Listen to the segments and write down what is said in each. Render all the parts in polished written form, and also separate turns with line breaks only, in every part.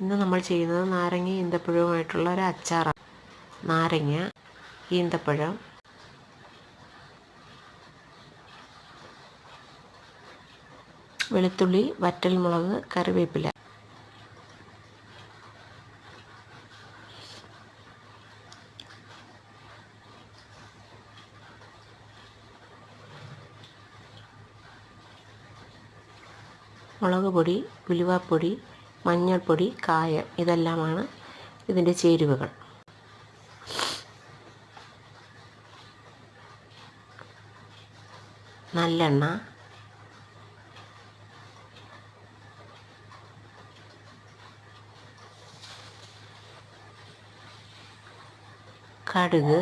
ഇന്ന് നമ്മൾ ചെയ്യുന്നത് നാരങ്ങ ഈന്തപ്പഴവുമായിട്ടുള്ള ഒരു അച്ചാറാണ്. നാരങ്ങ, ഈന്തപ്പഴം, വെളുത്തുള്ളി, വറ്റൽമുളക്, കറിവേപ്പില. മുളക് പൊടി, ഉലുവാപ്പൊടി, മഞ്ഞൾപ്പൊടി, കായം, ഇതെല്ലാമാണ് ഇതിൻ്റെ ചേരുവകൾ. നല്ലെണ്ണ, കടുക്,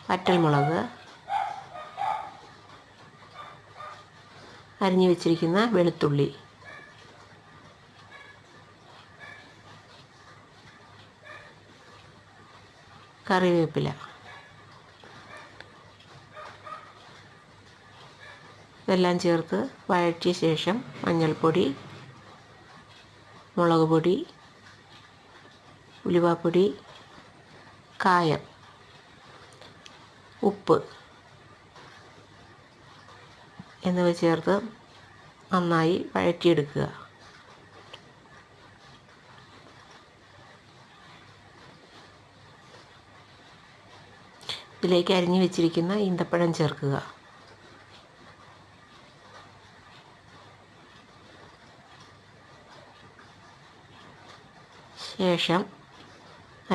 വറ്റൽമുളക്, അരിഞ്ഞു വെച്ചിരിക്കുന്ന വെളുത്തുള്ളി, കറിവേപ്പില. ഇതെല്ലാം ചേർത്ത് വഴറ്റിയ ശേഷം മഞ്ഞൾപ്പൊടി, മുളക് പൊടി, ഉലുവാപ്പൊടി, കായം, ഉപ്പ് എന്നിവ ചേർത്ത് നന്നായി വഴറ്റിയെടുക്കുക. ഇതിലേക്ക് അരിഞ്ഞു വെച്ചിരിക്കുന്ന ഈന്തപ്പഴം ചേർക്കുക. ശേഷം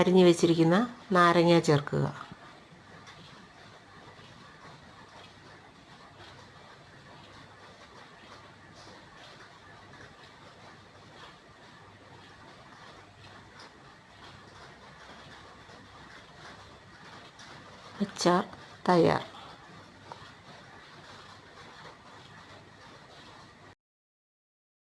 അരിഞ്ഞു വെച്ചിരിക്കുന്ന നാരങ്ങ ചേർക്കുക. അച്ചാർ തയ്യാർ.